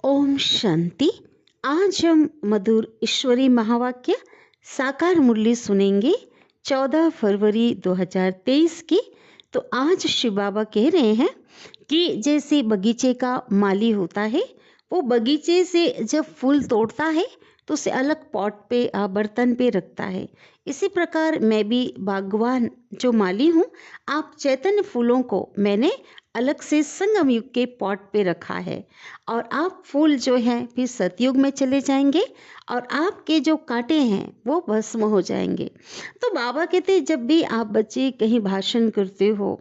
ओम शांति। आज हम मधुर ईश्वरी महावाक्य साकार मुरली सुनेंगे 14 फरवरी 2023 की। तो आज शिव बाबा कह रहे हैं कि जैसे बगीचे का माली होता है, वो बगीचे से जब फूल तोड़ता है तो उसे अलग पॉट पे बर्तन पे रखता है। इसी प्रकार मैं भी बागवान जो माली हूँ, आप चैतन्य फूलों को मैंने अलग से संगम युग के पॉट पे रखा है और आप फूल जो हैं फिर सतयुग में चले जाएंगे और आपके जो कांटे हैं वो भस्म हो जाएंगे। तो बाबा कहते जब भी आप बच्चे कहीं भाषण करते हो,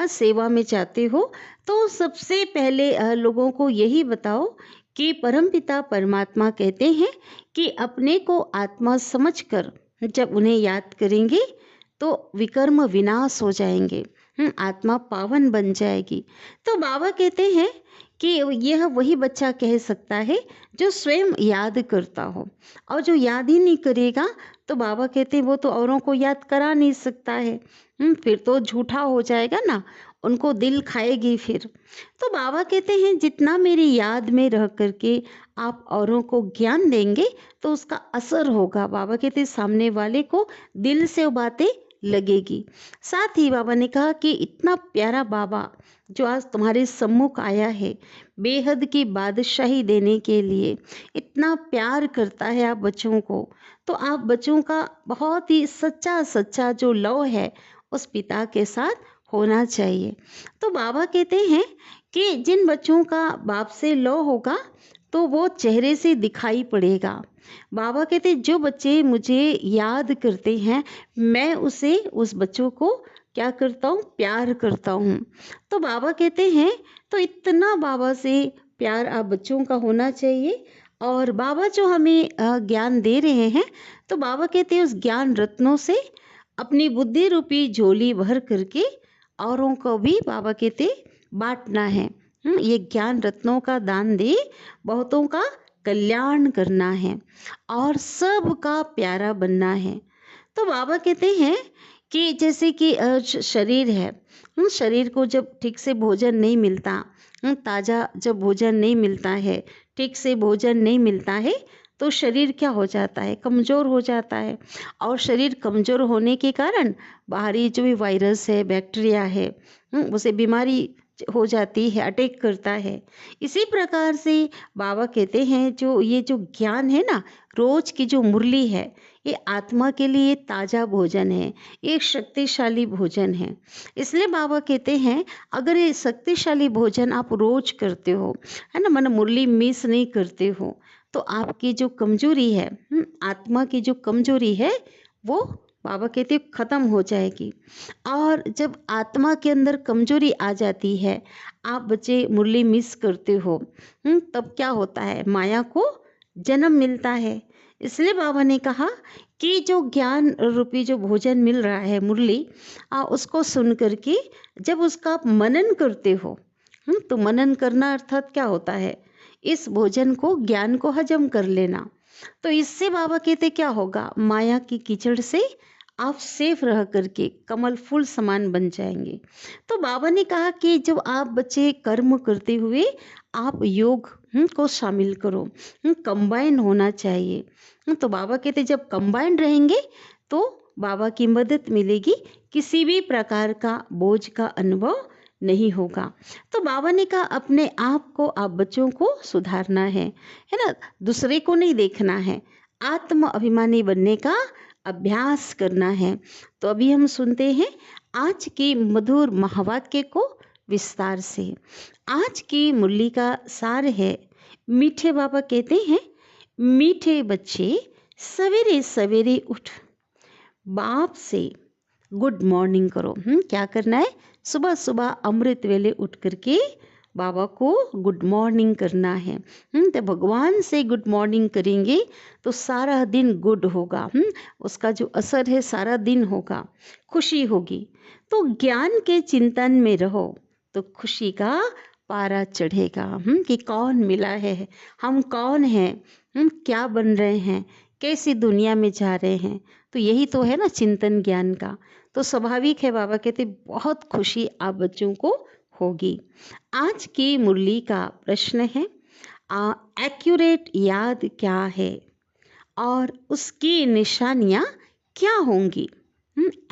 सेवा में जाते हो, तो सबसे पहले लोगों को यही बताओ कि परमपिता परमात्मा कहते हैं कि अपने को आत्मा समझकर जब उन्हें याद करेंगे तो विकर्म विनाश हो जाएंगे, आत्मा पावन बन जाएगी। तो बाबा कहते हैं कि यह वही बच्चा कह सकता है जो स्वयं याद करता हो, और जो याद ही नहीं करेगा तो बाबा कहते हैं वो तो औरों को याद करा नहीं सकता है। फिर तो झूठा हो जाएगा ना, उनको दिल खाएगी फिर। तो बाबा कहते हैं जितना मेरी याद में रह करके आप औरों को ज्ञान देंगे तो उसका असर होगा। बाबा कहते हैं सामने वाले को दिल से वो बातें लगेगी। साथ ही बाबा ने कहा कि इतना प्यारा बाबा जो आज तुम्हारे सम्मुख आया है बेहद की बादशाही देने के लिए, इतना प्यार करता है आप बच्चों को, तो आप बच्चों का बहुत ही सच्चा सच्चा जो लव है उस पिता के साथ होना चाहिए। तो बाबा कहते हैं कि जिन बच्चों का बाप से लव होगा तो वो चेहरे से दिखाई पड़ेगा। बाबा कहते जो बच्चे मुझे याद करते हैं मैं उस बच्चों को क्या करता हूँ, प्यार करता हूँ। तो बाबा कहते हैं तो इतना बाबा से प्यार आप बच्चों का होना चाहिए। और बाबा जो हमें ज्ञान दे रहे हैं, तो बाबा कहते हैं उस ज्ञान रत्नों से अपनी बुद्धि रूपी झोली भर करके औरों को भी बाबा कहते बांटना है। ये ज्ञान रत्नों का दान दे, बहुतों का कल्याण करना है और सबका प्यारा बनना है। तो बाबा कहते हैं कि जैसे कि शरीर है, शरीर को जब ठीक से भोजन नहीं मिलता, ताज़ा जब भोजन नहीं मिलता है, ठीक से भोजन नहीं मिलता है, तो शरीर क्या हो जाता है, कमज़ोर हो जाता है। और शरीर कमज़ोर होने के कारण बाहरी जो भी वायरस है, बैक्टीरिया है, उसे बीमारी हो जाती है, अटैक करता है। इसी प्रकार से बाबा कहते हैं ये जो ज्ञान है ना, रोज की जो मुरली है, ये आत्मा के लिए ताज़ा भोजन है, एक शक्तिशाली भोजन है। इसलिए बाबा कहते हैं अगर ये शक्तिशाली भोजन आप रोज करते हो, है ना, मन मुरली मिस नहीं करते हो, तो आपकी जो कमजोरी है, आत्मा की जो कमजोरी है वो बाबा कहते खत्म हो जाएगी। और जब आत्मा के अंदर कमजोरी आ जाती है, आप बच्चे मुरली मिस करते हो, तब क्या होता है, माया को जन्म मिलता है। इसलिए बाबा ने कहा कि जो ज्ञान रूपी जो भोजन मिल रहा है मुरली, उसको सुन करके जब उसका आप मनन करते हो, तो मनन करना अर्थात क्या होता है, इस भोजन को ज्ञान को हजम कर लेना। तो इससे बाबा कहते क्या होगा, माया की कीचड़ से आप सेफ रह करके कमल फूल समान बन जाएंगे। तो बाबा ने कहा कि जब आप बच्चे कर्म करते हुए आप योग को शामिल करो, कंबाइन होना चाहिए। तो बाबा कहते जब कंबाइन रहेंगे तो बाबा की मदद मिलेगी, किसी भी प्रकार का बोझ का अनुभव नहीं होगा। तो बाबा ने कहा अपने आप को, आप बच्चों को सुधारना है ना, दूसरे को नहीं देखना है, आत्म अभिमानी बनने का अभ्यास करना है। तो अभी हम सुनते हैं आज की मधुर महावाक्य को विस्तार से। आज की मुरली का सार है, मीठे बाबा कहते हैं मीठे बच्चे सवेरे सवेरे उठ बाप से गुड मॉर्निंग करो। क्या करना है, सुबह सुबह अमृत वेले उठ करके बाबा को गुड मॉर्निंग करना है। तो भगवान से गुड मॉर्निंग करेंगे तो सारा दिन गुड होगा, उसका जो असर है सारा दिन होगा, खुशी होगी। तो ज्ञान के चिंतन में रहो तो खुशी का पारा चढ़ेगा, कि कौन मिला है, हम कौन हैं, क्या बन रहे हैं, कैसी दुनिया में जा रहे हैं। तो यही तो है ना चिंतन ज्ञान का। तो स्वाभाविक है बाबा कहते बहुत खुशी आप बच्चों को होगी। आज की मुरली का प्रश्न है, एक्यूरेट याद क्या है और उसकी निशानियाँ क्या होंगी?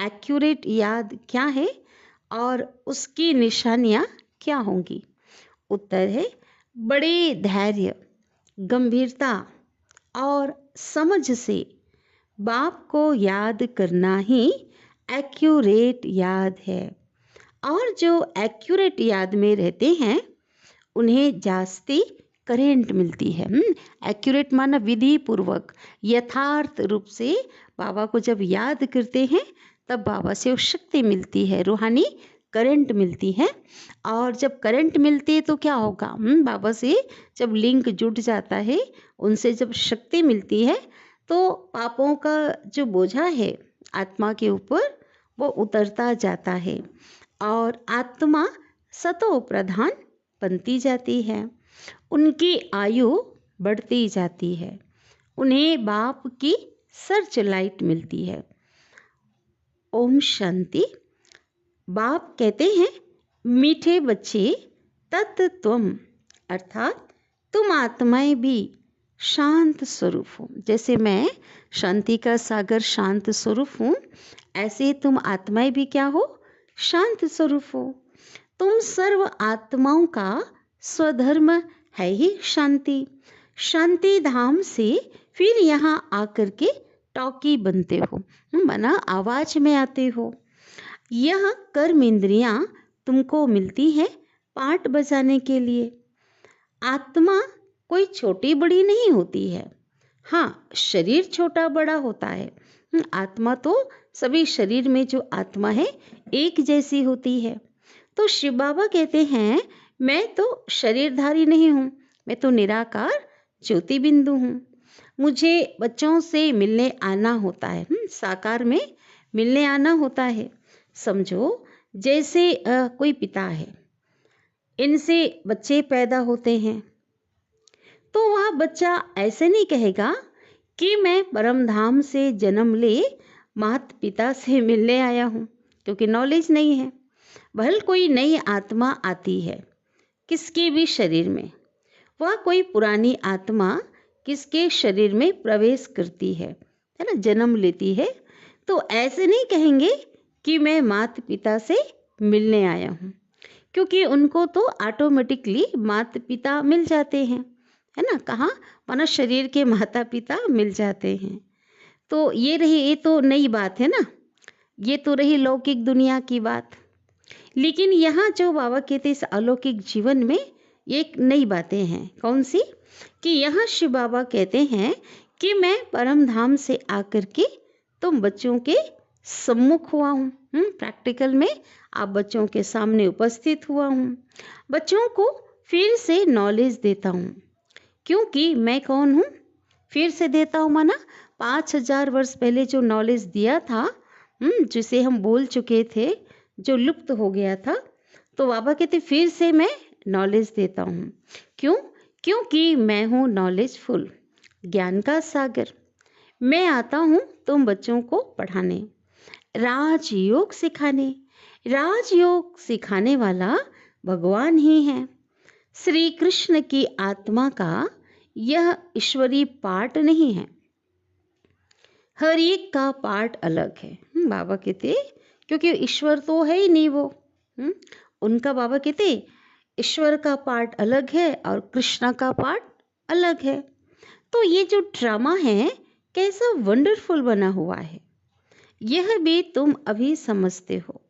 एक्यूरेट याद क्या है और उसकी निशानियाँ क्या होंगी? उत्तर है बड़े धैर्य, गंभीरता और समझ से बाप को याद करना ही एक्यूरेट याद है। और जो एक्यूरेट याद में रहते हैं उन्हें जास्ती करेंट मिलती है। एक्यूरेट माना विधि पूर्वक, यथार्थ रूप से बाबा को जब याद करते हैं तब बाबा से वो शक्ति मिलती है, रूहानी करंट मिलती है। और जब करंट मिलती है तो क्या होगा? बाबा से जब लिंक जुट जाता है, उनसे जब शक्ति मिलती है तो पापों का जो बोझा है आत्मा के ऊपर वो उतरता जाता है और आत्मा सतो प्रधान बनती जाती है। उनकी आयु बढ़ती जाती है, उन्हें बाप की सर्च लाइट मिलती है। ओम शांति। बाप कहते हैं, मीठे बच्चे तत् तुम, अर्थात तुम आत्माएं भी शांत स्वरूप हो। जैसे मैं शांति का सागर शांत स्वरूप हूँ, ऐसे तुम आत्माएं भी क्या हो? शांत स्वरूप हो। तुम सर्व आत्माओं का स्वधर्म है ही शांति। शांति धाम से फिर यहाँ आकर के टॉकी बनते हो, माना आवाज में आते हो। यह कर्म इंद्रियां तुमको मिलती है पाठ बजाने के लिए। आत्मा कोई छोटी बड़ी नहीं होती है। हाँ, शरीर छोटा बड़ा होता है। आत्मा तो सभी शरीर में जो आत्मा है एक जैसी होती है। तो शिव बाबा कहते हैं, मैं तो शरीरधारी नहीं हूँ, मैं तो निराकार ज्योति बिंदु हूँ। मुझे बच्चों से मिलने आना होता है, साकार में मिलने आना होता है। समझो जैसे कोई पिता है, इनसे बच्चे पैदा होते हैं, तो वह बच्चा ऐसे नहीं कहेगा कि मैं परम धाम से जन्म ले माता पिता से मिलने आया हूँ, क्योंकि नॉलेज नहीं है। भले कोई नई आत्मा आती है किसके भी शरीर में, वह कोई पुरानी आत्मा किसके शरीर में प्रवेश करती है ना, जन्म लेती है, तो ऐसे नहीं कहेंगे कि मैं माता पिता से मिलने आया हूँ, क्योंकि उनको तो ऑटोमेटिकली माता पिता मिल जाते हैं, है ना। कहाँ? माना शरीर के माता पिता मिल जाते हैं। तो ये तो नई बात है ना, ये तो रही लौकिक दुनिया की बात। लेकिन यहाँ जो बाबा कहते इस अलौकिक जीवन में एक नई बातें हैं। कौन सी? कि यहाँ शिव बाबा कहते हैं कि मैं परम धाम से आकर के तुम बच्चों के सम्मुख हुआ हूँ। प्रैक्टिकल में आप बच्चों के सामने उपस्थित हुआ हूँ, बच्चों को फिर से नॉलेज देता हूँ। क्योंकि मैं कौन हूँ? फिर से देता हूँ माना 5000 वर्ष पहले जो नॉलेज दिया था, जिसे हम बोल चुके थे, जो लुप्त हो गया था, तो बाबा कहते फिर से मैं नॉलेज देता हूँ। क्यों? क्योंकि मैं हूँ नॉलेजफुल, ज्ञान का सागर। मैं आता हूँ तुम बच्चों को पढ़ाने, राजयोग सिखाने। राजयोग सिखाने वाला भगवान ही है। श्री कृष्ण की आत्मा का यह ईश्वरीय पार्ट नहीं है, हर एक का पार्ट अलग है। बाबा कहते क्योंकि ईश्वर तो है ही नहीं वो, उनका बाबा कहते ईश्वर का पार्ट अलग है और कृष्णा का पार्ट अलग है। तो ये जो ड्रामा है कैसा वंडरफुल बना हुआ है, यह भी तुम अभी समझते हो।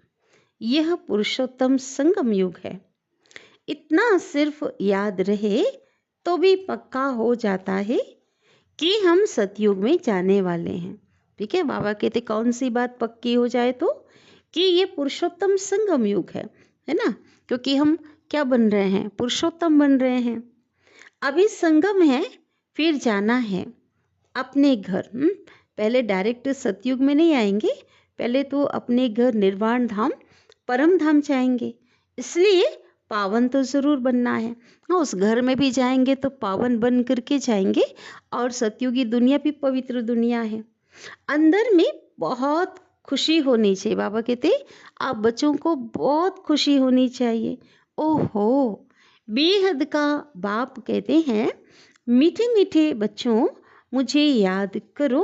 यह पुरुषोत्तम संगम युग है। इतना सिर्फ याद रहे तो भी पक्का हो जाता है कि हम सतयुग में जाने वाले हैं। ठीक है, बाबा कहते कौन सी बात पक्की हो जाए तो? कि ये पुरुषोत्तम संगम युग है ना। क्योंकि हम क्या बन रहे हैं? पुरुषोत्तम बन रहे हैं। अभी संगम है, फिर जाना है अपने घर। पहले डायरेक्ट सतयुग में नहीं आएंगे, पहले तो अपने घर निर्वाण धाम परम धाम जाएंगे। इसलिए पावन तो ज़रूर बनना है। हाँ, उस घर में भी जाएंगे तो पावन बन करके जाएंगे। और सतयुगी दुनिया भी पवित्र दुनिया है। अंदर में बहुत खुशी होनी चाहिए। बाबा कहते आप बच्चों को बहुत खुशी होनी चाहिए। ओहो, बेहद का बाप कहते हैं, मीठे मीठे बच्चों मुझे याद करो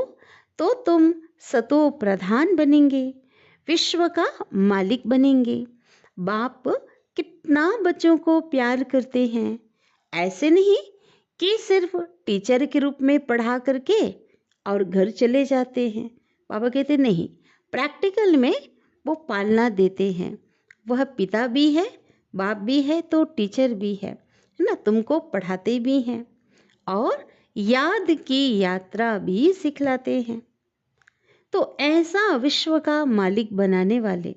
तो तुम सतो प्रधान बनेंगे, विश्व का मालिक बनेंगे। बाप कितना बच्चों को प्यार करते हैं। ऐसे नहीं कि सिर्फ टीचर के रूप में पढ़ा करके और घर चले जाते हैं। बाबा कहते नहीं, प्रैक्टिकल में वो पालना देते हैं। वह पिता भी है, बाप भी है तो टीचर भी है ना, तुमको पढ़ाते भी हैं और याद की यात्रा भी सिखलाते हैं। तो ऐसा विश्व का मालिक बनाने वाले,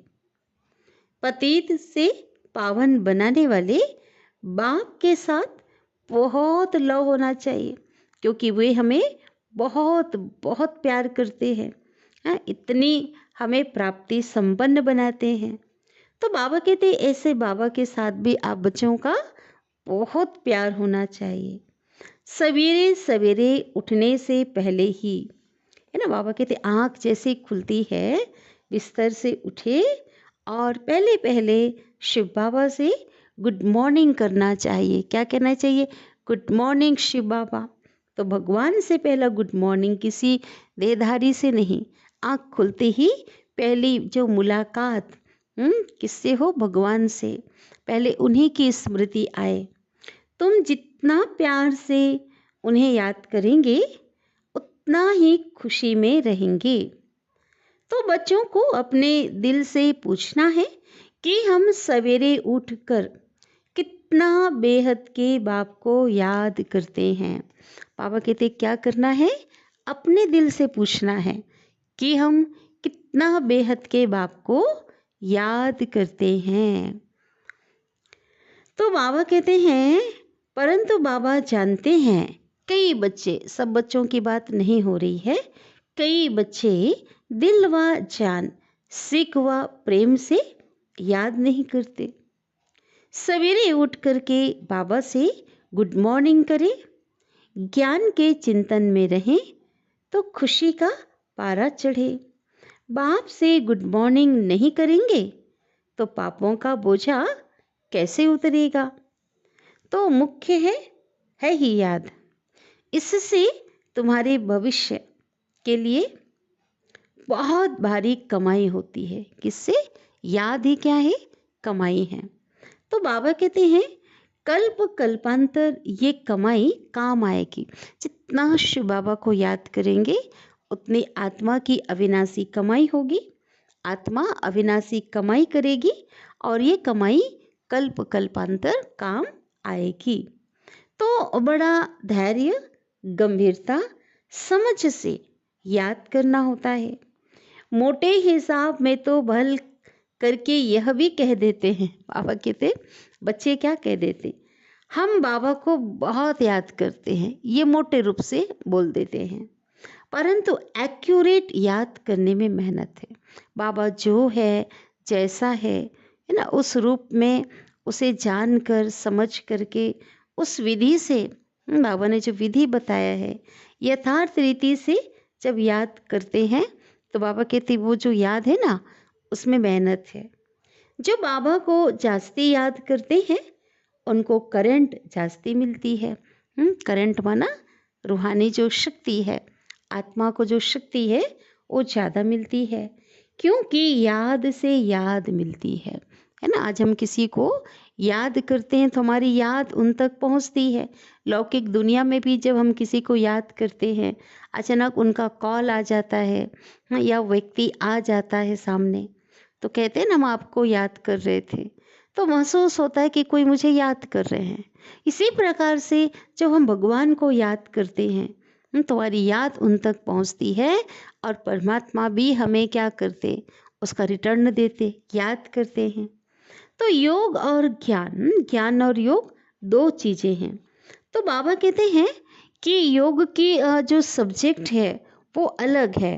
पतित से पावन बनाने वाले बाप के साथ बहुत लव होना चाहिए, क्योंकि वे हमें बहुत बहुत प्यार करते हैं। इतनी हमें प्राप्ति संपन्न बनाते हैं। तो बाबा कहते ऐसे बाबा के साथ भी आप बच्चों का बहुत प्यार होना चाहिए। सवेरे सवेरे उठने से पहले ही, है ना, बाबा कहते आँख जैसे खुलती है, बिस्तर से उठे और पहले पहले शिव बाबा से गुड मॉर्निंग करना चाहिए। क्या कहना चाहिए? गुड मॉर्निंग शिव बाबा। तो भगवान से पहला गुड मॉर्निंग, किसी देहधारी से नहीं। आँख खुलते ही पहली जो मुलाकात किससे हो? भगवान से। पहले उन्हीं की स्मृति आए। तुम जितना प्यार से उन्हें याद करेंगे उतना ही खुशी में रहेंगे। तो बच्चों को अपने दिल से पूछना है कि हम सवेरे उठकर कितना बेहद के बाप को याद करते हैं। बाबा कहते क्या करना है? अपने दिल से पूछना है कि हम कितना बेहद के बाप को याद करते हैं। तो बाबा कहते हैं, परंतु बाबा जानते हैं कई बच्चे, सब बच्चों की बात नहीं हो रही है, कई बच्चे दिल व जान, सिक व प्रेम से याद नहीं करते। सवेरे उठ करके बाबा से गुड मॉर्निंग करें, ज्ञान के चिंतन में रहें तो खुशी का पारा चढ़े। बाप से गुड मॉर्निंग नहीं करेंगे तो पापों का बोझा कैसे उतरेगा। तो मुख्य है ही याद। इससे तुम्हारे भविष्य के लिए बहुत भारी कमाई होती है। किससे? याद ही क्या है? कमाई है। तो बाबा कहते हैं कल्प कल्पांतर ये कमाई काम आएगी। जितना शिव बाबा को याद करेंगे उतनी आत्मा की अविनाशी कमाई होगी। आत्मा अविनाशी कमाई करेगी और ये कमाई कल्प कल्पांतर काम आएगी। तो बड़ा धैर्य, गंभीरता, समझ से याद करना होता है। मोटे हिसाब में तो भल करके यह भी कह देते हैं, बाबा कहते बच्चे क्या कह देते, हम बाबा को बहुत याद करते हैं, ये मोटे रूप से बोल देते हैं। परंतु एक्यूरेट याद करने में मेहनत है। बाबा जो है, जैसा है ना, उस रूप में उसे जानकर समझ करके उस विधि से, बाबा ने जो विधि बताया है यथार्थ रीति से जब याद करते हैं तो बाबा कहते वो जो याद है ना उसमें मेहनत है। जो बाबा को जास्ती याद करते हैं उनको करंट जास्ती मिलती है। करंट माना रूहानी जो शक्ति है, आत्मा को जो शक्ति है वो ज़्यादा मिलती है, क्योंकि याद से याद मिलती है ना। आज हम किसी को याद करते हैं तो हमारी याद उन तक पहुंचती है। लौकिक दुनिया में भी जब हम किसी को याद करते हैं, अचानक उनका कॉल आ जाता है या व्यक्ति आ जाता है सामने, तो कहते हैं ना हम आपको याद कर रहे थे, तो महसूस होता है कि कोई मुझे याद कर रहे हैं। इसी प्रकार से जब हम भगवान को याद करते हैं तुम्हारी याद उन तक पहुंचती है और परमात्मा भी हमें क्या करते, उसका रिटर्न देते, याद करते हैं। तो योग और ज्ञान, ज्ञान और योग दो चीज़ें हैं। तो बाबा कहते हैं कि योग की जो सब्जेक्ट है वो अलग है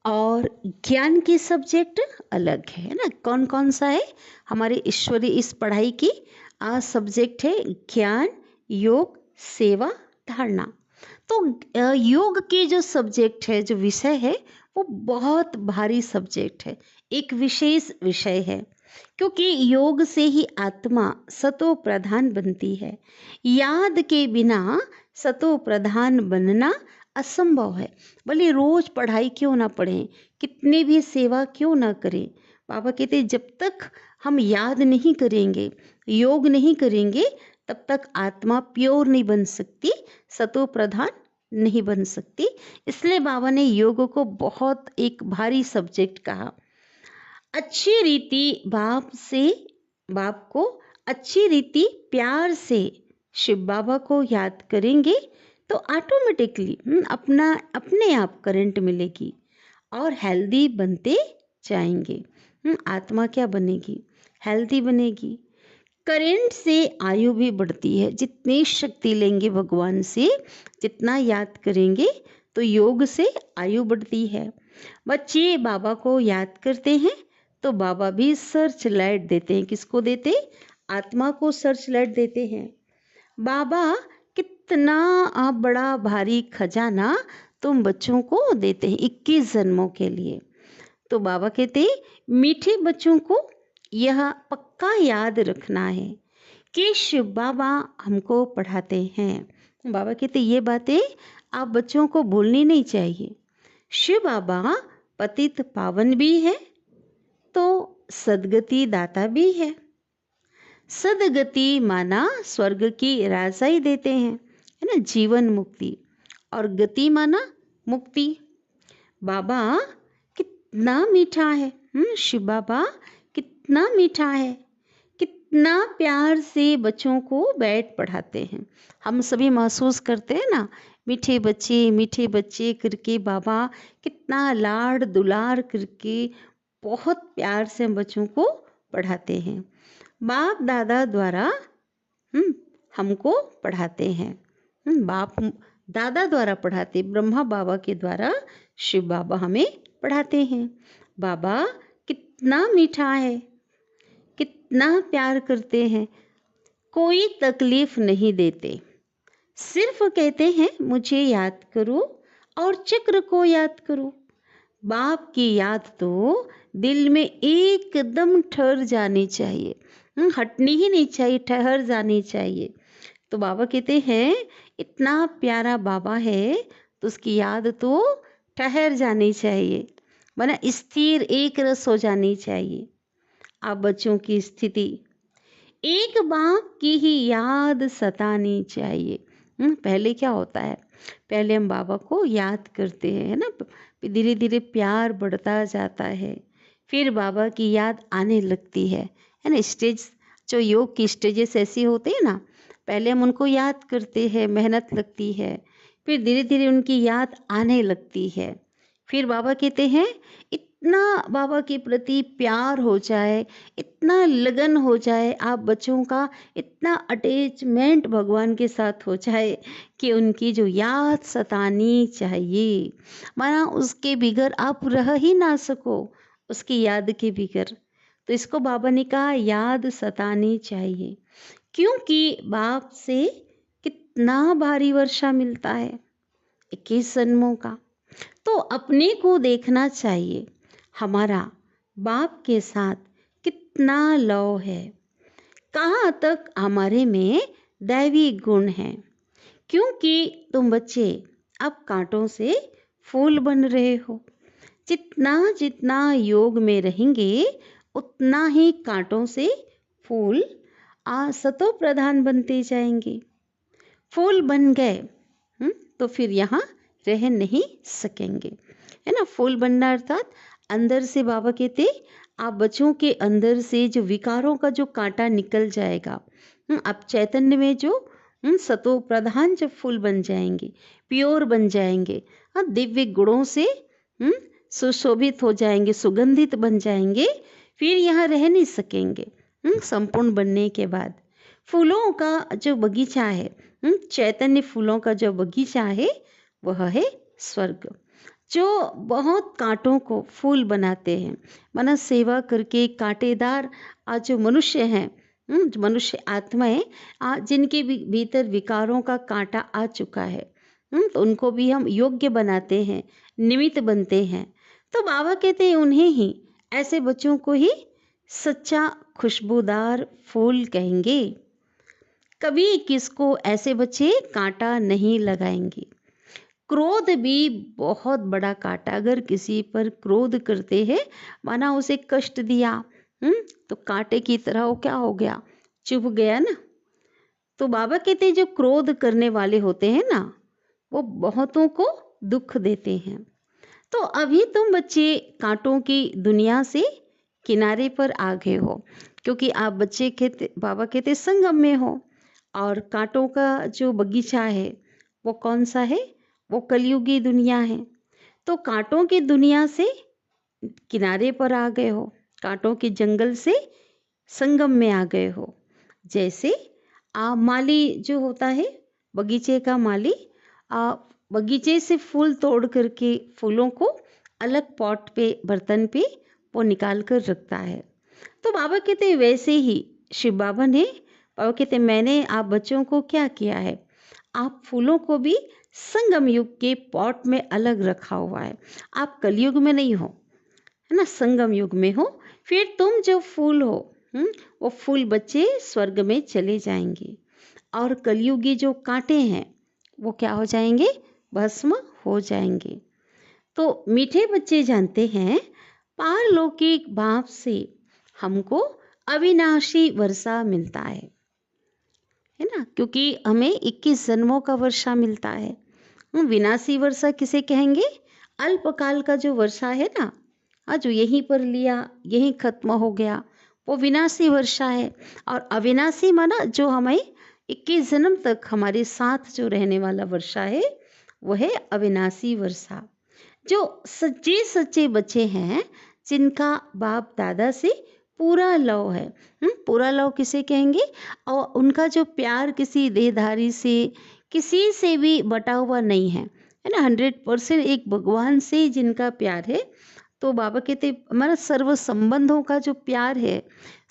और ज्ञान की सब्जेक्ट अलग है ना। कौन कौन सा है? हमारे ईश्वरी इस पढ़ाई की सब्जेक्ट है ज्ञान, योग, सेवा, धारणा। तो योग की जो सब्जेक्ट है, जो विषय है, वो बहुत भारी सब्जेक्ट है, एक विशेष विषय है। क्योंकि योग से ही आत्मा सतो प्रधान बनती है। याद के बिना सतो प्रधान बनना असंभव है। भले रोज पढ़ाई क्यों ना पढ़ें, कितने भी सेवा क्यों ना करें, बाबा कहते जब तक हम याद नहीं करेंगे, योग नहीं करेंगे, तब तक आत्मा प्योर नहीं बन सकती, सतो प्रधान नहीं बन सकती। इसलिए बाबा ने योग को बहुत एक भारी सब्जेक्ट कहा। अच्छी रीति बाप को अच्छी रीति प्यार से शिव बाबा को याद करेंगे तो ऑटोमेटिकली अपने आप करंट मिलेगी और हेल्दी बनते जाएंगे। आत्मा क्या बनेगी? हेल्दी बनेगी। करंट से आयु भी बढ़ती है। जितनी शक्ति लेंगे भगवान से, जितना याद करेंगे, तो योग से आयु बढ़ती है। बच्चे बाबा को याद करते हैं तो बाबा भी सर्च लाइट देते हैं। किसको देते? आत्मा को सर्च लाइट देते हैं। बाबा कितना बड़ा भारी खजाना तुम बच्चों को देते हैं 21 जन्मों के लिए। तो बाबा कहते मीठे बच्चों को यह पक्का याद रखना है कि शिव बाबा हमको पढ़ाते हैं। बाबा कहते ये बातें आप बच्चों को भूलनी नहीं चाहिए। शिव बाबा पतित पावन भी है तो सदगति दाता भी है। सदगति माना स्वर्ग की राजाई देते हैं, है ना, जीवन मुक्ति, और गति माना मुक्ति। बाबा कितना मीठा है, शिव बाबा कितना मीठा है, कितना प्यार से बच्चों को बैठ पढ़ाते हैं। हम सभी महसूस करते हैं ना, मीठे बच्चे करके बाबा कितना लाड दुलार करके बहुत प्यार से हम बच्चों को पढ़ाते हैं। बाप दादा द्वारा हमको पढ़ाते हैं। बाप दादा द्वारा पढ़ाते, ब्रह्मा बाबा के द्वारा शिव बाबा हमें पढ़ाते हैं। बाबा कितना मीठा है, कितना प्यार करते हैं, कोई तकलीफ नहीं देते, सिर्फ कहते हैं मुझे याद करो और चक्र को याद करो। बाप की याद तो दिल में एकदम ठहर जानी चाहिए, हटनी ही नहीं चाहिए, ठहर जानी चाहिए। तो बाबा कहते हैं इतना प्यारा बाबा है तो उसकी याद तो ठहर जानी चाहिए, माना स्थिर एक रस हो जानी चाहिए। आप बच्चों की स्थिति एक बाप की ही याद सतानी चाहिए। पहले क्या होता है, पहले हम बाबा को याद करते हैं, है ना, धीरे धीरे प्यार बढ़ता जाता है, फिर बाबा की याद आने लगती है ना। स्टेज जो योग की स्टेजेस ऐसी होते हैं ना, पहले हम उनको याद करते हैं, मेहनत लगती है, फिर धीरे धीरे उनकी याद आने लगती है। फिर बाबा कहते हैं इतना बाबा के प्रति प्यार हो जाए, इतना लगन हो जाए, आप बच्चों का इतना अटैचमेंट भगवान के साथ हो जाए कि उनकी जो याद सतानी चाहिए, माना उसके बिगर आप रह ही ना सको, उसकी याद के बिगर। तो इसको बाबा ने कहा याद सतानी चाहिए, क्योंकि बाप से कितना भारी वर्षा मिलता है 21 जन्मों का। तो अपने को देखना चाहिए हमारा बाप के साथ कितना लव है, कहाँ तक हमारे में दैवी गुण है। क्योंकि तुम बच्चे अब कांटों से फूल बन रहे हो, जितना जितना योग में रहेंगे उतना ही कांटों से फूल सतो प्रधान बनते जाएंगे। फूल बन गए तो फिर यहाँ रह नहीं सकेंगे, है ना। फूल बनना अर्थात अंदर से बाबा कहते आप बच्चों के अंदर से जो विकारों का जो कांटा निकल जाएगा, आप चैतन्य में जो सतो प्रधान जब फूल बन जाएंगे, प्योर बन जाएंगे, दिव्य गुणों से सुशोभित हो जाएंगे, सुगंधित बन जाएंगे, फिर यहाँ रह नहीं सकेंगे। संपूर्ण बनने के बाद फूलों का जो बगीचा है, चैतन्य फूलों का जो बगीचा है, वह है स्वर्ग, जो बहुत कांटों को फूल बनाते हैं। माना सेवा करके कांटेदार आज जो मनुष्य हैं, मनुष्य आत्माएं जिनके भीतर विकारों का कांटा आ चुका है, तो उनको भी हम योग्य बनाते हैं, निमित्त बनते हैं। तो बाबा कहते हैं उन्हें ही, ऐसे बच्चों को ही सच्चा खुशबूदार फूल कहेंगे। कभी किसको ऐसे बच्चे कांटा नहीं लगाएंगे। क्रोध भी बहुत बड़ा कांटा, अगर किसी पर क्रोध करते हैं, माना उसे कष्ट दिया, तो कांटे की तरह वो क्या हो गया, चुभ गया ना। तो बाबा कहते हैं जो क्रोध करने वाले होते हैं ना, वो बहुतों को दुख देते हैं। तो अभी तुम बच्चे कांटों की दुनिया से किनारे पर आ गए हो, क्योंकि आप बच्चे कहते, बाबा कहते संगम में हो। और कांटों का जो बगीचा है वो कौन सा है, वो कलयुगी दुनिया है। तो कांटों की दुनिया से किनारे पर आ गए हो, कांटों के जंगल से संगम में आ गए हो। जैसे माली जो होता है, बगीचे का माली, बगीचे से फूल तोड़ करके फूलों को अलग पॉट पे, बर्तन पे वो निकाल कर रखता है। तो बाबा कहते वैसे ही शिव बाबा ने, बाबा कहते मैंने आप बच्चों को क्या किया है, आप फूलों को भी संगम युग के पॉट में अलग रखा हुआ है। आप कलयुग में नहीं हो, है ना, संगम युग में हो। फिर तुम जो फूल हो, वो फूल बच्चे स्वर्ग में चले जाएंगे, और कलयुगी जो कांटे हैं वो क्या हो जाएंगे, भस्म हो जाएंगे। तो मीठे बच्चे जानते हैं, पारलौकिक बाप से हमको अविनाशी वर्षा मिलता है ना, क्योंकि हमें 21 जन्मों का वर्षा मिलता है। विनाशी वर्षा किसे कहेंगे, अल्पकाल का जो वर्षा है ना, जो यहीं पर लिया यहीं खत्म हो गया, वो विनाशी वर्षा है। और अविनाशी माना जो हमें 21 जन्म तक हमारे साथ जो रहने वाला वर्षा है, वो है अविनाशी वर्षा। जो सच्चे सच्चे बच्चे हैं, जिनका बाप दादा से पूरा लव है, पूरा लव किसे कहेंगे, और उनका जो प्यार किसी देहधारी से, किसी से भी बटा हुआ नहीं है ना, 100% एक भगवान से जिनका प्यार है। तो बाबा कहते हमारा सर्व संबंधों का जो प्यार है,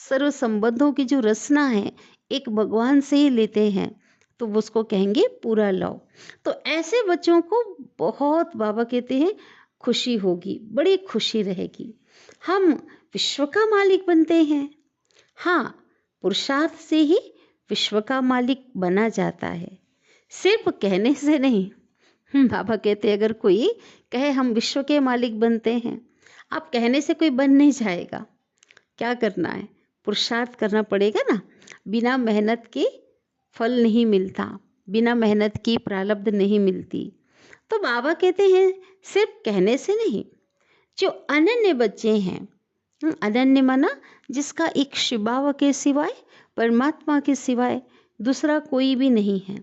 सर्व संबंधों की जो रचना है, एक भगवान से ही लेते हैं, तो उसको कहेंगे पूरा लव। तो ऐसे बच्चों को बहुत बाबा कहते हैं खुशी होगी, बड़ी खुशी रहेगी। हम विश्व का मालिक बनते हैं। हाँ, पुरुषार्थ से ही विश्व का मालिक बना जाता है, सिर्फ कहने से नहीं। बाबा कहते अगर कोई कहे हम विश्व के मालिक बनते हैं, आप कहने से कोई बन नहीं जाएगा। क्या करना है, पुरुषार्थ करना पड़ेगा ना। बिना मेहनत के फल नहीं मिलता, बिना मेहनत की प्रारब्ध नहीं मिलती। तो बाबा कहते हैं सिर्फ कहने से नहीं। जो अनन्य बच्चे हैं, अनन्य माना जिसका एक शिव बाबा के सिवाय, परमात्मा के सिवाय दूसरा कोई भी नहीं है।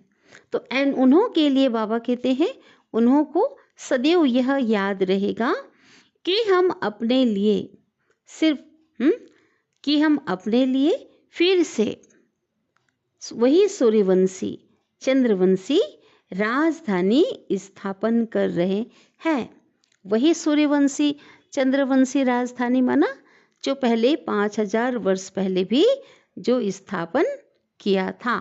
तो उन्हों के लिए बाबा कहते हैं, उन्हों को सदैव यह याद रहेगा कि हम अपने लिए सिर्फ कि हम अपने लिए फिर से वही सूर्यवंशी चंद्रवंशी राजधानी स्थापन कर रहे हैं। वही सूर्यवंशी चंद्रवंशी राजधानी माना जो पहले 5000 वर्ष पहले भी जो स्थापन किया था।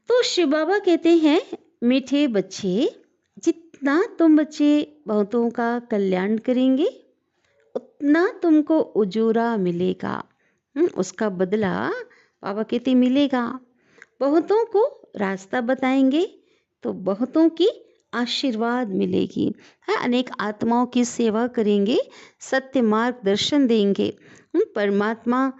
तो शिव बाबा कहते हैं मीठे बच्चे, जितना तुम बच्चे बहुतों का कल्याण करेंगे, उतना तुमको उजूरा मिलेगा। उसका बदला बाबा कहते मिलेगा। बहुतों को रास्ता बताएंगे तो बहुतों की आशीर्वाद मिलेगी। अनेक आत्माओं की सेवा करेंगे, सत्य मार्ग दर्शन देंगे, परमात्मा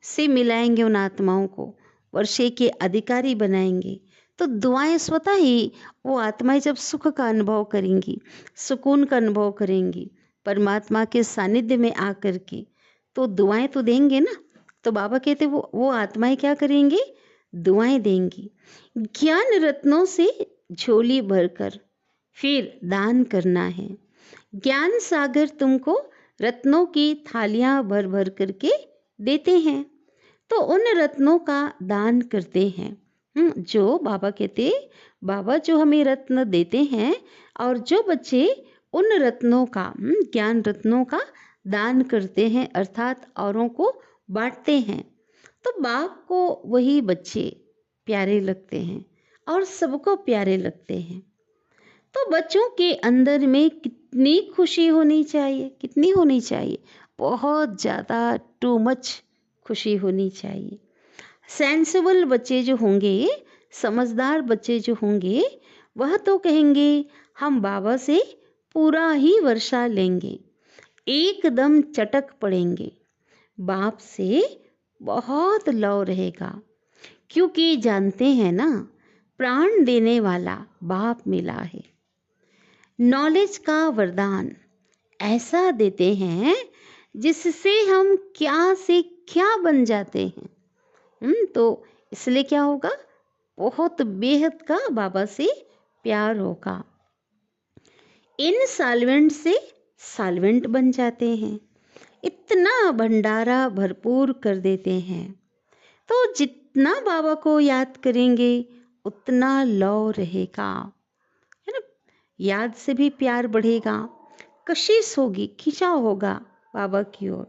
से मिलाएंगे उन आत्माओं को, वर्षे के अधिकारी बनाएंगे। तो दुआएं स्वतः ही वो आत्माएं जब सुख का अनुभव करेंगी, सुकून का अनुभव करेंगी परमात्मा के सानिध्य में आकर के, तो दुआएं तो देंगे ना। तो बाबा कहते वो आत्माएं क्या करेंगी, दुआएं देंगी। ज्ञान रत्नों से झोली भरकर फिर दान करना है। ज्ञान सागर तुमको रत्नों की थालियां भर भर करके देते हैं, तो उन रत्नों का दान करते हैं। जो बाबा कहते, बाबा जो हमें रत्न देते हैं, और जो बच्चे उन रत्नों का, ज्ञान रत्नों का दान करते हैं, अर्थात औरों को बांटते हैं, तो बाप को वही बच्चे प्यारे लगते हैं और सबको प्यारे लगते हैं। तो बच्चों के अंदर में कितनी खुशी होनी चाहिए, कितनी होनी चाहिए, बहुत ज़्यादा टू मच खुशी होनी चाहिए। सेंसिबल बच्चे जो होंगे, समझदार बच्चे जो होंगे, वह तो कहेंगे हम बाबा से पूरा ही वर्षा लेंगे, एकदम चटक पड़ेंगे, बाप से बहुत लव रहेगा, क्योंकि जानते हैं ना, प्राण देने वाला बाप मिला है। नॉलेज का वरदान ऐसा देते हैं जिससे हम क्या से क्या बन जाते हैं। तो इसलिए क्या होगा, बहुत बेहद का बाबा से प्यार होगा। इन सॉल्वेंट से सॉल्वेंट बन जाते हैं, इतना भंडारा भरपूर कर देते हैं। तो जितना बाबा को याद करेंगे उतना लव रहेगा, है ना। याद से भी प्यार बढ़ेगा, कशिश होगी, खिंचाव होगा बाबा की ओर।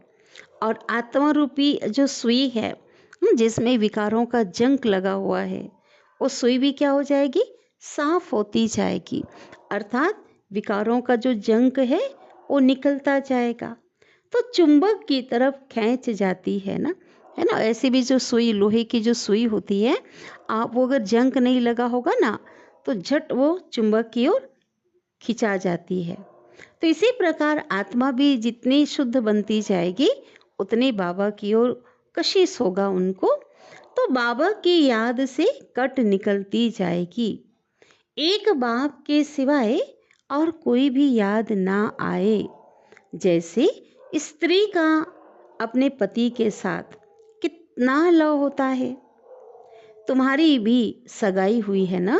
और आत्मा रूपी जो सुई है, जिसमें विकारों का जंक लगा हुआ है, वो सुई भी क्या हो जाएगी, साफ होती जाएगी। अर्थात विकारों का जो जंक है वो निकलता जाएगा, तो चुंबक की तरफ खींच जाती है ना, है ना। ऐसे भी जो सुई, लोहे की जो सुई होती है, आप वो अगर जंक नहीं लगा होगा ना, तो झट वो चुंबक की ओर खिंचा जाती है। तो इसी प्रकार आत्मा भी जितनी शुद्ध बनती जाएगी उतने बाबा की ओर कशिश होगा उनको, तो बाबा की याद से कट निकलती जाएगी। एक बाप के सिवाय और कोई भी याद ना आए। जैसे स्त्री का अपने पति के साथ कितना लव होता है। तुम्हारी भी सगाई हुई है ना,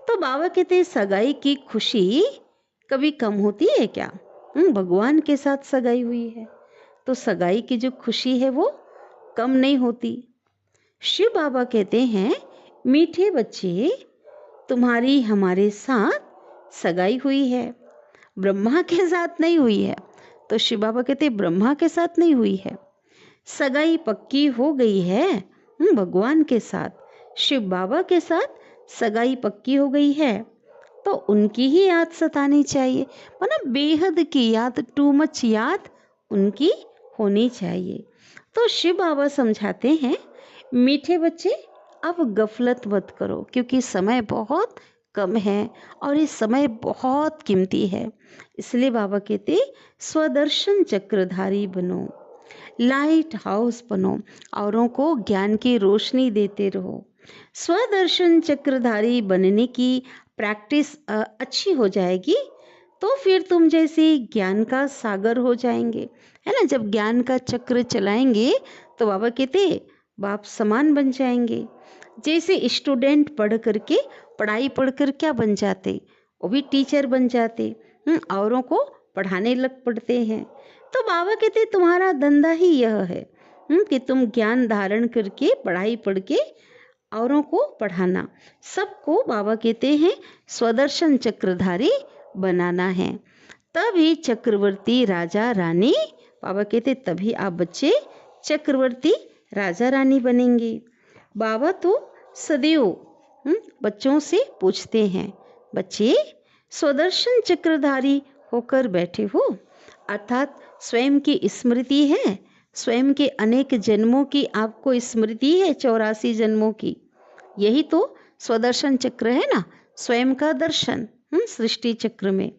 तो बाबा कहते हैं सगाई की खुशी कभी कम होती है क्या? भगवान के साथ सगाई हुई है, तो सगाई की जो खुशी है वो कम नहीं होती। शिव बाबा कहते हैं मीठे बच्चे, तुम्हारी हमारे साथ सगाई हुई है, ब्रह्मा के साथ नहीं हुई है। तो शिव बाबा कहते हैं ब्रह्मा के साथ नहीं हुई है, सगाई पक्की हो गई है भगवान के साथ। शिव बाबा के साथ सगाई पक्की हो गई है, तो उनकी ही याद सतानी चाहिए, मतलब बेहद की याद, टू मच याद उनकी होनी चाहिए। तो शिव बाबा समझाते हैं मीठे बच्चे, अब गफलत मत करो, क्योंकि समय बहुत कम है और ये समय बहुत कीमती है। इसलिए बाबा कहते स्वदर्शन चक्रधारी बनो, लाइट हाउस बनो, औरों को ज्ञान की रोशनी देते रहो। स्वदर्शन चक्रधारी बनने की प्रैक्टिस अच्छी हो जाएगी, तो फिर तुम जैसे ज्ञान का सागर हो जाएंगे, है ना। जब ज्ञान का चक्र चलाएंगे तो बाबा कहते बाप समान बन जाएंगे। जैसे स्टूडेंट पढ़ करके, पढ़ाई पढ़कर क्या बन जाते, वो भी टीचर बन जाते, औरों को पढ़ाने लग पड़ते हैं। तो बाबा कहते तुम्हारा धंधा ही यह है कि तुम ज्ञान धारण करके, पढ़ाई पढ़ के औरों को पढ़ाना। सबको बाबा कहते हैं स्वदर्शन चक्रधारी बनाना है, तभी चक्रवर्ती राजा रानी, बाबा कहते तभी आप बच्चे चक्रवर्ती राजा रानी बनेंगे। बाबा तो सदैव बच्चों से पूछते हैं, बच्चे स्वदर्शन चक्रधारी होकर बैठे हो, अर्थात स्वयं की स्मृति है, स्वयं के अनेक जन्मों की आपको स्मृति है, 84 जन्मों की। यही तो स्वदर्शन चक्र है ना, स्वयं का दर्शन सृष्टि चक्र में।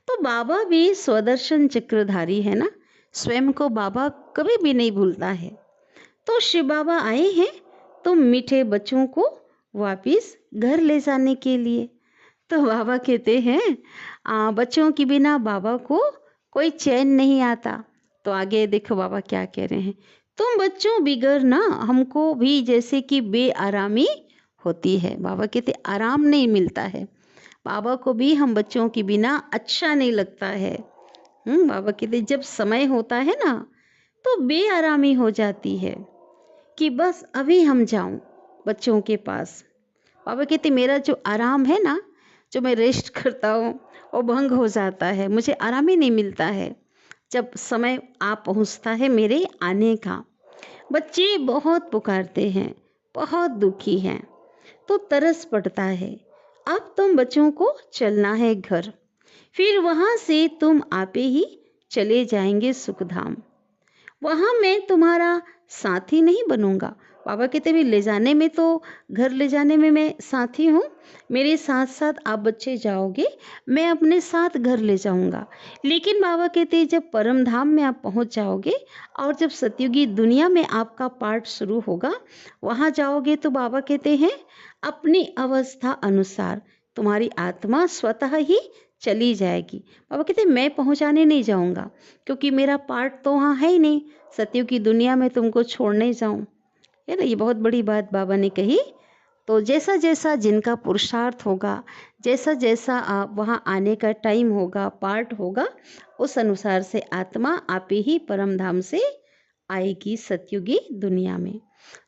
तो बाबा भी स्वदर्शन चक्रधारी है ना, स्वयं को बाबा कभी भी नहीं भूलता है। तो शिव बाबा आए हैं तो मीठे बच्चों को वापिस घर ले जाने के लिए। तो बाबा कहते हैं बच्चों के बिना बाबा को कोई चैन नहीं आता। तो आगे देखो बाबा क्या कह रहे हैं, तुम बच्चों बिगड़ ना हमको भी जैसे कि बेआरामी होती है। बाबा कहते आराम नहीं मिलता है, बाबा को भी हम बच्चों के बिना अच्छा नहीं लगता है। बाबा कहते जब समय होता है ना तो बेआरामी हो जाती है कि बस अभी हम जाऊं बच्चों के पास। बाबा कहते मेरा जो आराम है ना, जो मैं रेस्ट करता हूँ, वो भंग हो जाता है, मुझे आराम ही नहीं मिलता है जब समय आ पहुँचता है मेरे आने का। बच्चे बहुत पुकारते हैं, बहुत दुखी हैं, तो तरस पड़ता है। अब तुम बच्चों को चलना है घर, फिर वहाँ से तुम आपे ही चले जाएंगे सुखधाम। वहाँ मैं तुम्हारा साथी नहीं बनूंगा। बाबा कहते भी ले जाने में तो, घर ले जाने में मैं साथी हूँ, मेरे साथ साथ आप बच्चे जाओगे, मैं अपने साथ घर ले जाऊंगा। लेकिन बाबा कहते जब परम धाम में आप पहुँच जाओगे और जब सतयुगी दुनिया में आपका पाठ शुरू होगा, वहाँ जाओगे तो बाबा कहते हैं अपनी अवस्था अनुसार तुम्हारी आत्मा स्वतः ही चली जाएगी। बाबा कहते मैं पहुंचाने नहीं जाऊंगा, क्योंकि मेरा पार्ट तो वहाँ है ही नहीं, सत्युग की दुनिया में तुमको छोड़ने जाऊं। है ना, ये बहुत बड़ी बात बाबा ने कही। तो जैसा जैसा जिनका पुरुषार्थ होगा, जैसा जैसा आप वहाँ आने का टाइम होगा, पार्ट होगा, उस अनुसार से आत्मा आप ही परम धाम से आएगी सत्युगी दुनिया में।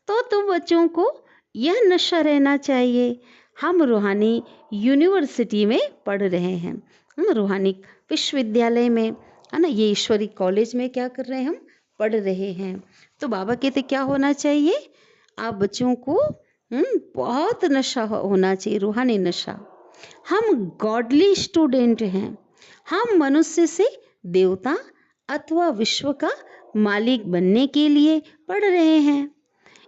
तो तुम बच्चों को यह नशा रहना चाहिए। हम रूहानी यूनिवर्सिटी में पढ़ रहे हैं, हम रूहानी विश्वविद्यालय में, है ना, ये ईश्वरी कॉलेज में क्या कर रहे हैं, हम पढ़ रहे हैं। तो बाबा कहते क्या होना चाहिए, आप बच्चों को बहुत नशा होना चाहिए, रूहानी नशा। हम गॉडली स्टूडेंट हैं, हम मनुष्य से देवता अथवा विश्व का मालिक बनने के लिए पढ़ रहे हैं।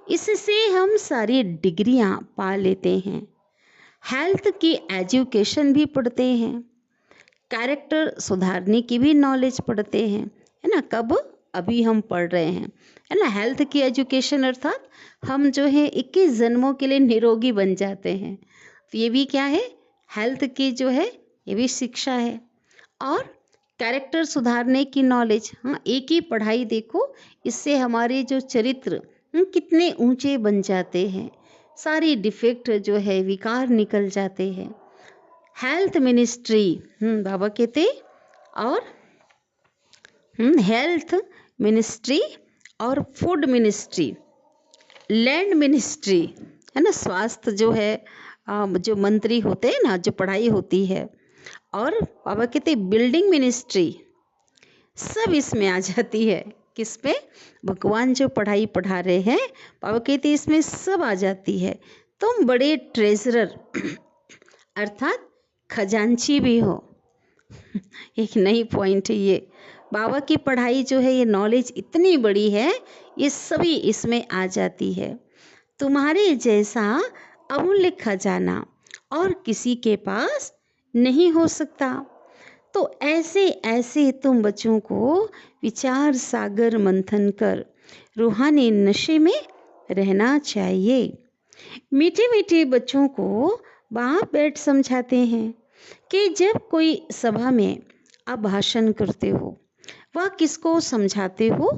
इससे हम सारी डिग्रियां पा लेते हैं, हेल्थ की एजुकेशन भी पढ़ते हैं, कैरेक्टर सुधारने की भी नॉलेज पढ़ते हैं, है ना। कब, अभी हम पढ़ रहे हैं, है ना। हेल्थ की एजुकेशन अर्थात हम जो है 21 जन्मों के लिए निरोगी बन जाते हैं। तो ये भी क्या है, हेल्थ की जो है ये भी शिक्षा है। और कैरेक्टर सुधारने की नॉलेज, हाँ, एक ही पढ़ाई देखो, इससे हमारे जो चरित्र कितने ऊंचे बन जाते हैं, सारी डिफेक्ट जो है विकार निकल जाते हैं। हेल्थ मिनिस्ट्री, बाबा कहते, और हेल्थ मिनिस्ट्री और फूड मिनिस्ट्री, लैंड मिनिस्ट्री, है ना, स्वास्थ्य जो है जो मंत्री होते हैं ना, जो पढ़ाई होती है, और बाबा कहते बिल्डिंग मिनिस्ट्री, सब इसमें आ जाती है। किस पे, भगवान जो पढ़ाई पढ़ा रहे हैं, बाबा कहते इसमें सब आ जाती है। तुम बड़े ट्रेजरर अर्थात खजांची भी हो। एक नई पॉइंट है ये, बाबा की पढ़ाई जो है, ये नॉलेज इतनी बड़ी है, ये सभी इसमें आ जाती है। तुम्हारे जैसा अमूल्य खजाना और किसी के पास नहीं हो सकता। तो ऐसे ऐसे तुम बच्चों को विचार सागर मंथन कर रूहानी नशे में रहना चाहिए। मीठे मीठे बच्चों को बाप बैठ समझाते हैं कि जब कोई सभा में आप भाषण करते हो, वह किसको समझाते हो,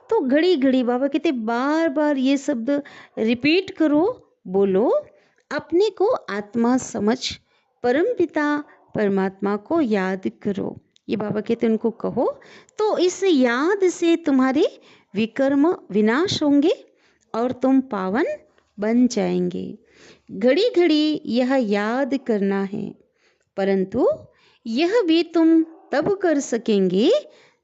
तो घड़ी घड़ी बाबा कहते बार बार ये शब्द रिपीट करो, बोलो, अपने को आत्मा समझ परमपिता परमात्मा को याद करो। ये बाबा कहते उनको कहो, तो इस याद से तुम्हारे विकर्म विनाश होंगे और तुम पावन बन जाएंगे। घड़ी घड़ी यह याद करना है, परंतु यह भी तुम तब कर सकेंगे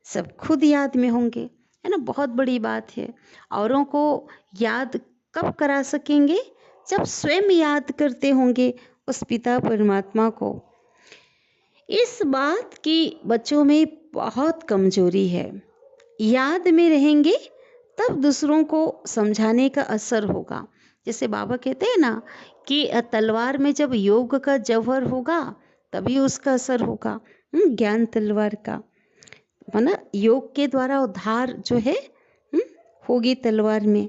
सब खुद याद में होंगे, है ना। बहुत बड़ी बात है। औरों को याद कब करा सकेंगे, जब स्वयं याद करते होंगे उस पिता परमात्मा को। इस बात की बच्चों में बहुत कमजोरी है। याद में रहेंगे तब दूसरों को समझाने का असर होगा। जैसे बाबा कहते हैं ना कि तलवार में जब योग का जौहर होगा तभी उसका असर होगा, ज्ञान तलवार का, है ना। योग के द्वारा उद्धार जो है होगी तलवार में।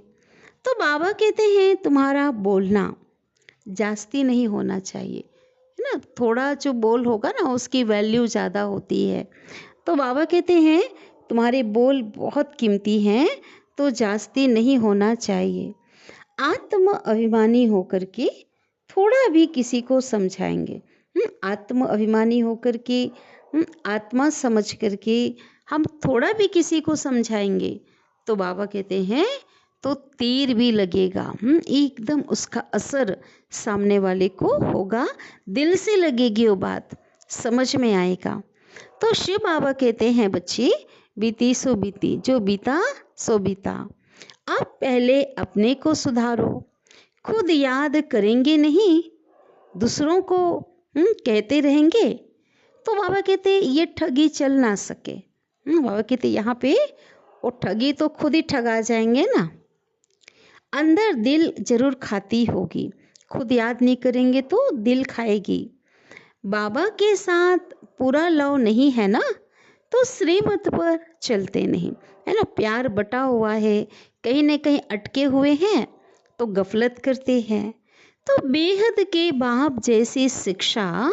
तो बाबा कहते हैं तुम्हारा बोलना जास्ती नहीं होना चाहिए, है ना। थोड़ा जो बोल होगा ना उसकी वैल्यू ज़्यादा होती है। तो बाबा कहते हैं तुम्हारे बोल बहुत कीमती हैं, तो जास्ती नहीं होना चाहिए। आत्म अभिमानी होकर के थोड़ा भी किसी को समझाएंगे, आत्म अभिमानी होकर के, आत्मा समझ करके हम थोड़ा भी किसी को समझाएंगे तो बाबा कहते हैं तो तीर भी लगेगा, एकदम उसका असर सामने वाले को होगा, दिल से लगेगी वो बात, समझ में आएगा। तो शिव बाबा कहते हैं बच्चे, बीती सो बीती, जो बीता सो बीता। आप पहले अपने को सुधारो, खुद याद करेंगे नहीं, दूसरों को कहते रहेंगे तो बाबा कहते ये ठगी चल ना सके, बाबा कहते यहाँ पे वो ठगी तो खुद ही ठगा जाएंगे ना। अंदर दिल जरूर खाती होगी, खुद याद नहीं करेंगे तो दिल खाएगी। बाबा के साथ पूरा लव नहीं है ना, तो श्रीमत पर चलते नहीं, है ना। प्यार बटा हुआ है, कहीं न कहीं अटके हुए हैं तो गफलत करते हैं। तो बेहद के बाप जैसी शिक्षा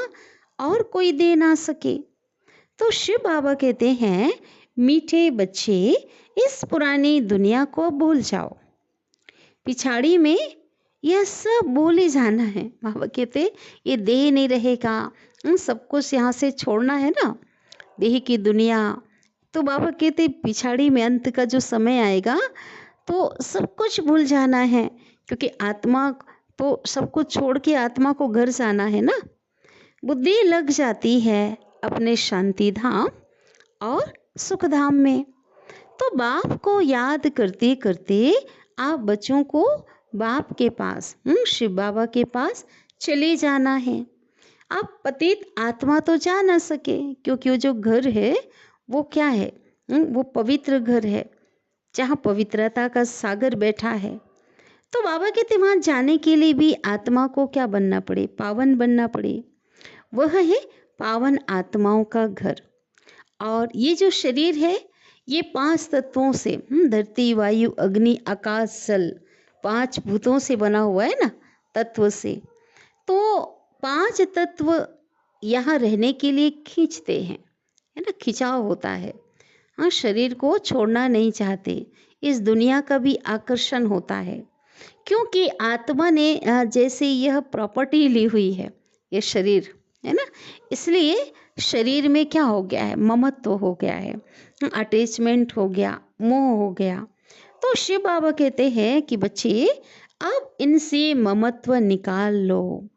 और कोई दे ना सके। तो शिव बाबा कहते हैं, मीठे बच्चे इस पुरानी दुनिया को भूल जाओ, पिछाड़ी में यह सब भूल ही जाना है। बाबा कहते ये देह नहीं रहेगा, सब कुछ यहाँ से छोड़ना है ना, देह की दुनिया। तो बाबा कहते पिछाड़ी में अंत का जो समय आएगा तो सब कुछ भूल जाना है, क्योंकि आत्मा तो सब कुछ छोड़ के आत्मा को घर जाना है ना। बुद्धि लग जाती है अपने शांति धाम और सुख धाम में। तो बाप को याद करते करते आप बच्चों को बाप के पास, शिव बाबा के पास चले जाना है। आप पतित आत्मा तो जा ना सके, क्योंकि वो जो घर है वो क्या है, वो पवित्र घर है जहाँ पवित्रता का सागर बैठा है। तो बाबा कहते वहाँ जाने के लिए भी आत्मा को क्या बनना पड़े, पावन बनना पड़े। वह है पावन आत्माओं का घर। और ये जो शरीर है ये 5 तत्वों से, धरती वायु अग्नि आकाश जल, 5 भूतों से बना हुआ है ना, तत्व से। तो 5 तत्व यहाँ रहने के लिए खींचते हैं, है ना, खिंचाव होता है। हाँ, शरीर को छोड़ना नहीं चाहते, इस दुनिया का भी आकर्षण होता है, क्योंकि आत्मा ने जैसे यह प्रॉपर्टी ली हुई है, ये शरीर है ना, इसलिए शरीर में क्या हो गया है, ममत्व हो गया है, अटैचमेंट हो गया, मोह हो गया। तो शिव बाबा कहते हैं कि बच्चे अब इनसे ममत्व निकाल लो,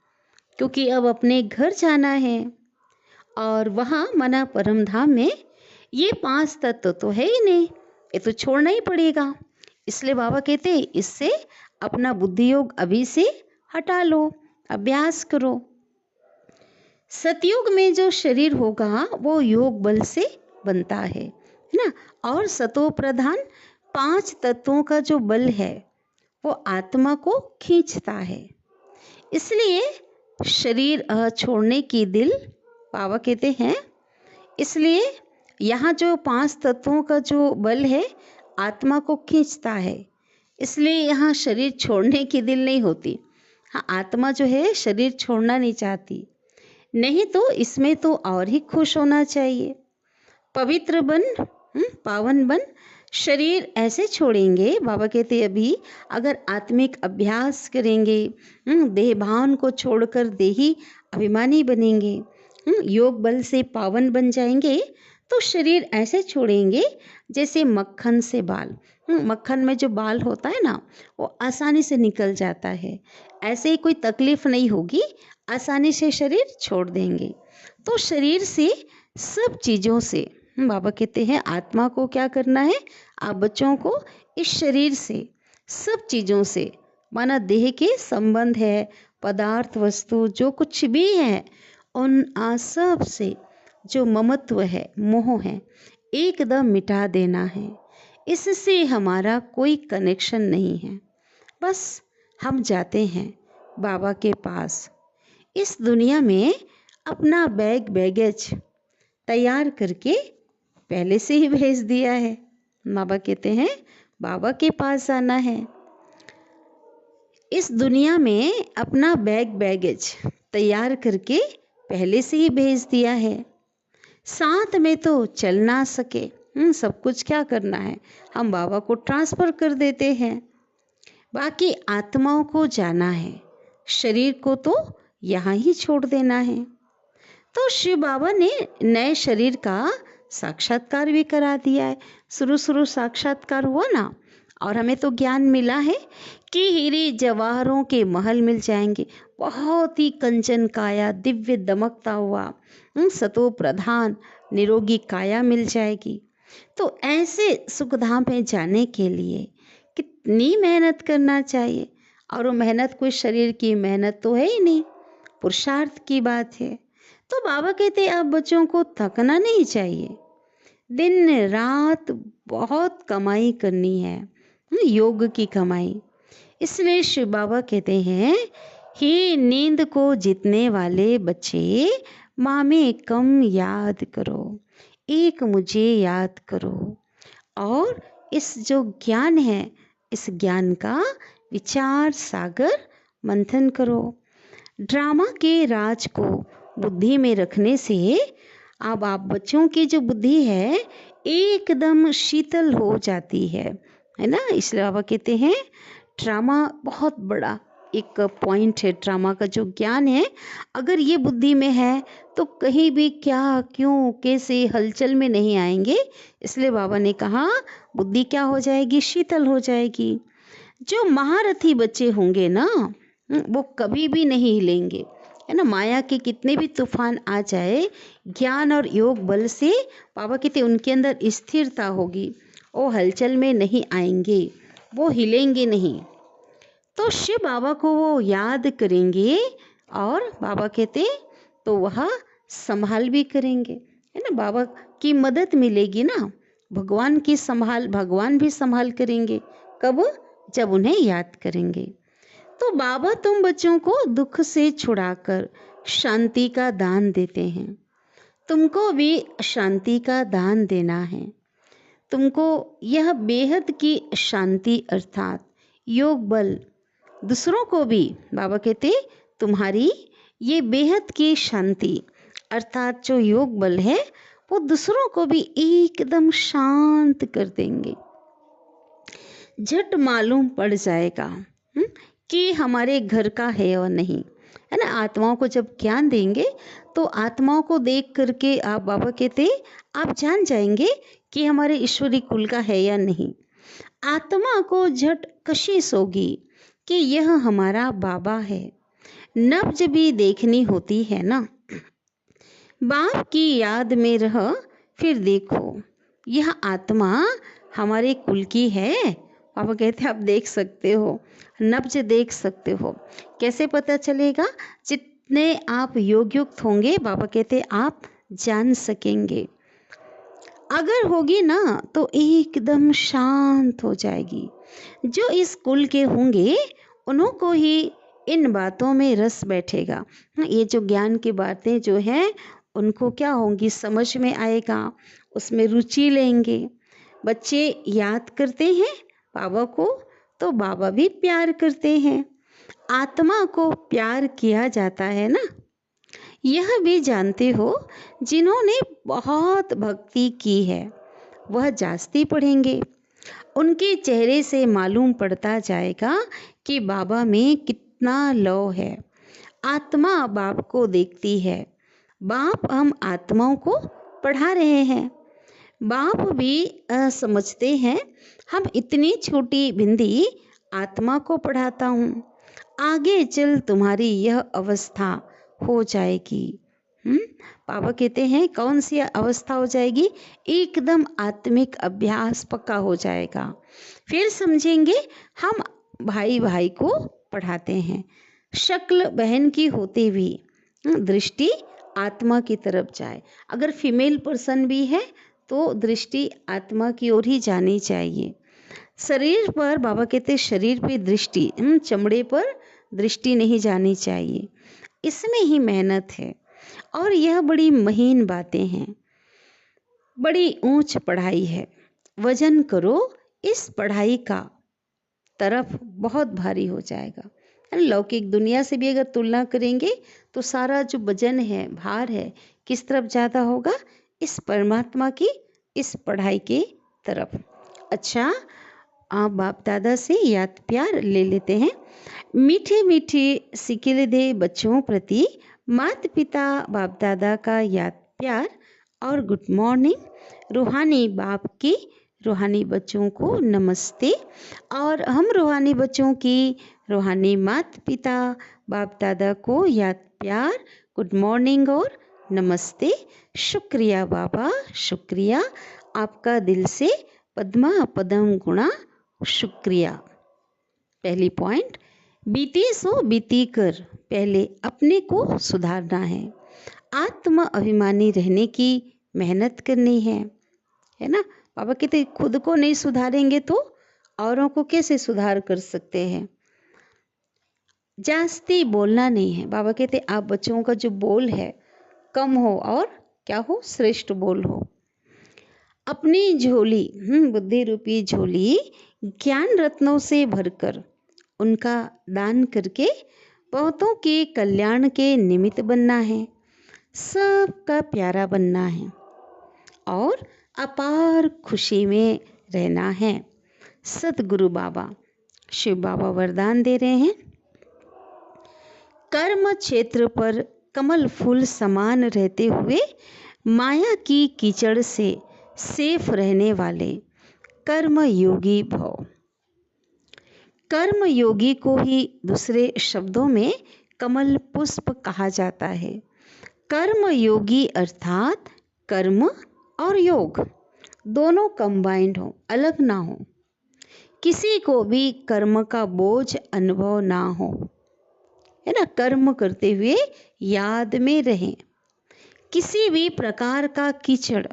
क्योंकि अब अपने घर जाना है और वहाँ मना परम धाम में ये 5 तत्व तो है ही नहीं, ये तो छोड़ना ही पड़ेगा। इसलिए बाबा कहते हैं इससे अपना बुद्धि योग अभी से हटा लो, अभ्यास करो। सतयुग में जो शरीर होगा वो योग बल से बनता है ना, और सतो प्रधान 5 तत्वों का जो बल है वो आत्मा को खींचता है। इसलिए शरीर छोड़ने की दिल बाबा कहते हैं, इसलिए यहाँ जो 5 तत्वों का जो बल है आत्मा को खींचता है, इसलिए यहाँ शरीर छोड़ने की दिल नहीं होती। हाँ, आत्मा जो है शरीर छोड़ना नहीं चाहती, नहीं तो इसमें तो और ही खुश होना चाहिए। पवित्र बन, पावन बन, शरीर ऐसे छोड़ेंगे। बाबा कहते अभी अगर आत्मिक अभ्यास करेंगे, देह भान को छोड़कर देही अभिमानी बनेंगे, योग बल से पावन बन जाएंगे, तो शरीर ऐसे छोड़ेंगे जैसे मक्खन से बाल, मक्खन में जो बाल होता है ना वो आसानी से निकल जाता है, ऐसे ही कोई तकलीफ नहीं होगी, आसानी से शरीर छोड़ देंगे। तो शरीर से सब चीज़ों से, बाबा कहते हैं आत्मा को क्या करना है, आप बच्चों को इस शरीर से सब चीज़ों से, माना देह के संबंध है, पदार्थ वस्तु जो कुछ भी है, उन सब से जो ममत्व है, मोह है, एकदम मिटा देना है। इससे हमारा कोई कनेक्शन नहीं है। बस हम जाते हैं बाबा के पास। इस दुनिया में अपना बैगेज तैयार करके पहले से ही भेज दिया है। बाबा कहते हैं बाबा के पास जाना है। इस दुनिया में अपना बैगेज तैयार करके पहले से ही भेज दिया है। साथ में तो चल ना सके, सब कुछ क्या करना है, हम बाबा को ट्रांसफ़र कर देते हैं। बाकी आत्माओं को जाना है, शरीर को तो यहाँ ही छोड़ देना है। तो शिव बाबा ने नए शरीर का साक्षात्कार भी करा दिया है। शुरू साक्षात्कार हुआ ना, और हमें तो ज्ञान मिला है कि हीरे जवाहरों के महल मिल जाएंगे, बहुत ही कंचन काया, दिव्य दमकता हुआ सतो प्रधान निरोगी काया मिल जाएगी। तो ऐसे सुखधाम में जाने के लिए कितनी मेहनत करना चाहिए, और वो मेहनत कोई शरीर की मेहनत तो है ही नहीं, पुरुषार्थ की बात है। तो बाबा कहते हैं आप बच्चों को थकना नहीं चाहिए, दिन रात बहुत कमाई करनी है, योग की कमाई। इसलिए शिव बाबा कहते हैं, हे नींद को जीतने वाले बच्चे, माँ में कम याद करो, एक मुझे याद करो। और इस जो ज्ञान है, इस ज्ञान का विचार सागर मंथन करो। ड्रामा के राज को बुद्धि में रखने से अब आप बच्चों की जो बुद्धि है एकदम शीतल हो जाती है ना। इसलिए बाबा कहते हैं ड्रामा बहुत बड़ा एक पॉइंट है। ड्रामा का जो ज्ञान है, अगर ये बुद्धि में है तो कहीं भी क्या क्यों कैसे हलचल में नहीं आएंगे। इसलिए बाबा ने कहा बुद्धि क्या हो जाएगी, शीतल हो जाएगी। जो महारथी बच्चे होंगे ना, वो कभी भी नहीं हिलेंगे, है ना। माया के कितने भी तूफान आ जाए, ज्ञान और योग बल से बाबा कहते उनके अंदर स्थिरता होगी, वो हलचल में नहीं आएंगे, वो हिलेंगे नहीं। तो शिव बाबा को वो याद करेंगे और बाबा कहते तो वह संभाल भी करेंगे, है ना। बाबा की मदद मिलेगी ना, भगवान की संभाल, भगवान भी संभाल करेंगे। कब? जब उन्हें याद करेंगे। तो बाबा तुम बच्चों को दुख से छुड़ाकर शांति का दान देते हैं। तुमको भी शांति का दान देना है। तुमको यह बेहद की शांति अर्थात योग बल, दूसरों को भी बाबा कहते तुम्हारी ये बेहद की शांति अर्थात जो योग बल है, वो दूसरों को भी एकदम शांत कर देंगे। झट मालूम पड़ जाएगा कि हमारे घर का है और नहीं, है ना। आत्माओं को जब ज्ञान देंगे तो आत्माओं को देख करके आप बाबा कहते आप जान जाएंगे कि हमारे ईश्वरी कुल का है या नहीं। आत्मा को झट कशिश होगी कि यह हमारा बाबा है। नब्ज भी देखनी होती है ना। बाप की याद में रह फिर देखो यह आत्मा हमारे कुल की है। पापा कहते आप देख सकते हो, नब्ज देख सकते हो। कैसे पता चलेगा? जितने आप योग युक्त होंगे बाबा कहते आप जान सकेंगे। अगर होगी ना तो एकदम शांत हो जाएगी। जो इस कुल के होंगे उन्हों को ही इन बातों में रस बैठेगा। ये जो ज्ञान की बातें जो हैं उनको क्या होंगी, समझ में आएगा, उसमें रुचि लेंगे। बच्चे याद करते हैं बाबा को तो बाबा भी प्यार करते हैं। आत्मा को प्यार किया जाता है ना, यह भी जानते हो। जिन्होंने बहुत भक्ति की है वह जास्ती पढ़ेंगे। उनके चेहरे से मालूम पड़ता जाएगा कि बाबा में कितना लव है। आत्मा बाप को देखती है। बाप हम आत्माओं को पढ़ा रहे हैं। बाप भी समझते हैं हम इतनी छोटी बिंदी आत्मा को पढ़ाता हूँ, आगे चल तुम्हारी यह अवस्था हो जाएगी। बाबा कहते हैं कौन सी अवस्था हो जाएगी? एकदम आत्मिक अभ्यास पक्का हो जाएगा। फिर समझेंगे हम भाई भाई को पढ़ाते हैं। शक्ल बहन की होते भी दृष्टि आत्मा की तरफ जाए। अगर फीमेल पर्सन भी है तो दृष्टि आत्मा की ओर ही जानी चाहिए। शरीर पर बाबा कहते शरीर पे दृष्टि, चमड़े पर दृष्टि नहीं जानी चाहिए। इसमें ही मेहनत है और यह बड़ी महीन बातें हैं, बड़ी ऊंच पढ़ाई है। वजन करो इस पढ़ाई का, तरफ बहुत भारी हो जाएगा। लौकिक दुनिया से भी अगर तुलना करेंगे तो सारा जो वजन है, भार है, किस तरफ ज़्यादा होगा? इस परमात्मा की इस पढ़ाई के तरफ। अच्छा, आप बाप दादा से याद प्यार ले लेते हैं। मीठे मीठे सिकिल दे बच्चों प्रति माता पिता बाप दादा का याद प्यार और गुड मॉर्निंग। रूहानी बाप की रूहानी बच्चों को नमस्ते। और हम रूहानी बच्चों की रूहानी माता पिता बाप दादा को याद प्यार, गुड मॉर्निंग और नमस्ते। शुक्रिया बाबा, शुक्रिया आपका दिल से पद्मा पदम गुणा शुक्रिया। पहली पॉइंट, बीती सो बीती कर, पहले अपने को सुधारना है। आत्म अभिमानी रहने की मेहनत करनी है। है ना। बाबा कहते खुद को नहीं सुधारेंगे तो औरों को कैसे सुधार कर सकते हैं। जास्ती बोलना नहीं है। बाबा कहते आप बच्चों का जो बोल है कम हो और क्या हो, श्रेष्ठ बोल हो। अपनी झोली बुद्धि रूपी झोली ज्ञान रत्नों से भरकर उनका दान करके बहुतों के कल्याण के निमित्त बनना है, सबका प्यारा बनना है और अपार खुशी में रहना है। सतगुरु बाबा शिव बाबा वरदान दे रहे हैं, कर्म क्षेत्र पर कमल फूल समान रहते हुए माया की कीचड़ से सेफ रहने वाले कर्म योगी भव। कर्म योगी को ही दूसरे शब्दों में कमल पुष्प कहा जाता है। कर्म योगी अर्थात कर्म और योग दोनों कंबाइंड हो, अलग ना हो, किसी को भी कर्म का बोझ अनुभव ना हो, है ना। कर्म करते हुए याद में रहें, किसी भी प्रकार का कीचड़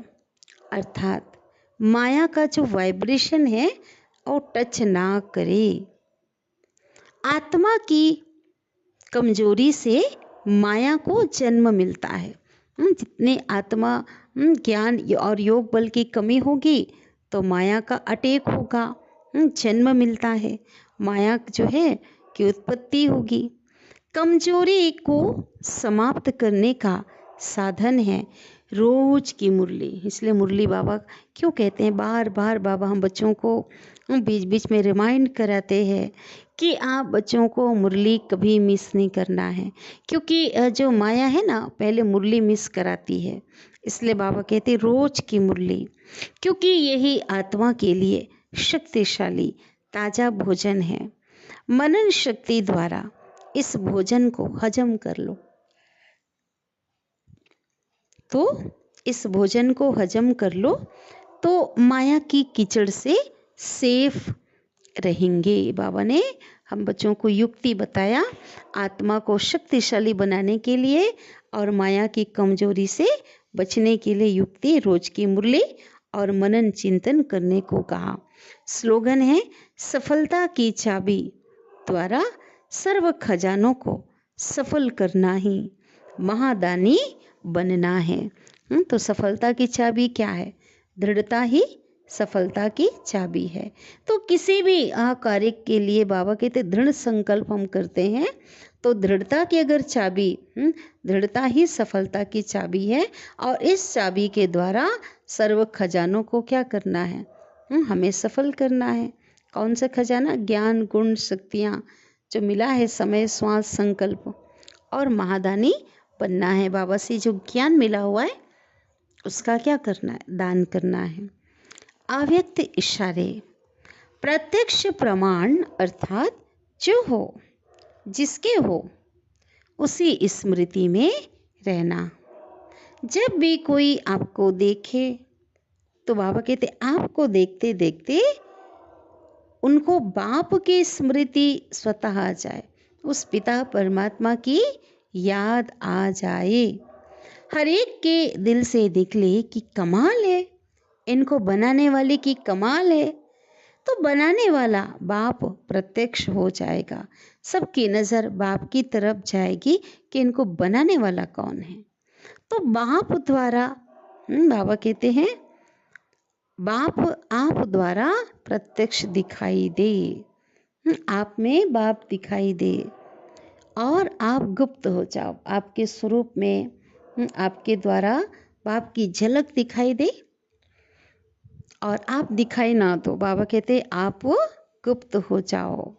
अर्थात माया का जो वाइब्रेशन है वो टच ना करे। आत्मा की कमजोरी से माया को जन्म मिलता है। जितने आत्मा ज्ञान और योग बल की कमी होगी तो माया का अटैक होगा, जन्म मिलता है, माया जो है की उत्पत्ति होगी। कमजोरी को समाप्त करने का साधन है रोज की मुरली। इसलिए मुरली बाबा क्यों कहते हैं, बार बार बाबा हम बच्चों को बीच बीच में रिमाइंड कराते हैं कि आप बच्चों को मुरली कभी मिस नहीं करना है, क्योंकि जो माया है ना पहले मुरली मिस कराती है। इसलिए बाबा कहते हैं रोज की मुरली, क्योंकि यही आत्मा के लिए शक्तिशाली ताजा भोजन है। मनन शक्ति द्वारा इस भोजन को हजम कर लो, तो इस भोजन को हजम कर लो तो माया की कीचड़ से सेफ रहेंगे। बाबा ने हम बच्चों को युक्ति बताया आत्मा को शक्तिशाली बनाने के लिए और माया की कमजोरी से बचने के लिए युक्ति रोज की मुरली और मनन चिंतन करने को कहा। स्लोगन है सफलता की चाबी द्वारा सर्व खजानों को सफल करना ही महादानी बनना है। तो सफलता की चाबी क्या है, दृढ़ता ही सफलता की चाबी है। तो किसी भी कार्य के लिए बाबा कहते दृढ़ संकल्प हम करते हैं तो दृढ़ता की अगर चाबी, दृढ़ता ही सफलता की चाबी है और इस चाबी के द्वारा सर्व खजानों को क्या करना है, हमें सफल करना है। कौन सा खजाना, ज्ञान गुण शक्तियाँ जो मिला है समय श्वास संकल्प और महादानी बनना है। बाबा से जो ज्ञान मिला हुआ है उसका क्या करना है, दान करना है। अव्यक्त इशारे प्रत्यक्ष प्रमाण अर्थात जो हो जिसके हो उसी स्मृति में रहना। जब भी कोई आपको देखे तो बाबा कहते आपको देखते देखते उनको बाप की स्मृति स्वतः आ जाए, उस पिता परमात्मा की याद आ जाए। हर एक के दिल से निकले कि कमाल है, इनको बनाने वाले की कमाल है, तो बनाने वाला बाप प्रत्यक्ष हो जाएगा। सबकी नज़र बाप की तरफ जाएगी कि इनको बनाने वाला कौन है। तो बाप द्वारा बाबा कहते हैं बाप आप द्वारा प्रत्यक्ष दिखाई दे, आप में बाप दिखाई दे और आप गुप्त हो जाओ, आपके स्वरूप में आपके द्वारा बाप की झलक दिखाई दे और आप दिखाई ना दो। बाबा कहते आप गुप्त हो जाओ,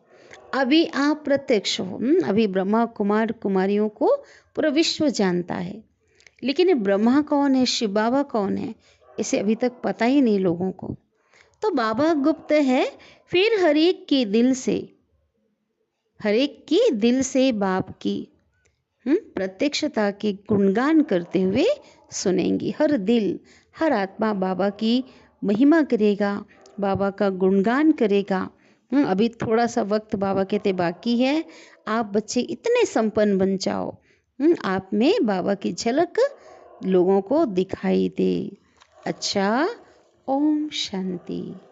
अभी आप प्रत्यक्ष हो। अभी ब्रह्मा कुमार कुमारियों को पूरा विश्व जानता है, लेकिन ब्रह्मा कौन है, शिव बाबा कौन है, इसे अभी तक पता ही नहीं लोगों को। तो बाबा गुप्त है। फिर हर एक के दिल से बाप की प्रत्यक्षता के गुणगान करते हुए सुनेंगी। हर दिल हर आत्मा बाबा की महिमा करेगा, बाबा का गुणगान करेगा। अभी थोड़ा सा वक्त बाबा कहते बाकी है, आप बच्चे इतने संपन्न बन जाओ, आप में बाबा की झलक लोगों को दिखाई दे। अच्छा ओम शांति।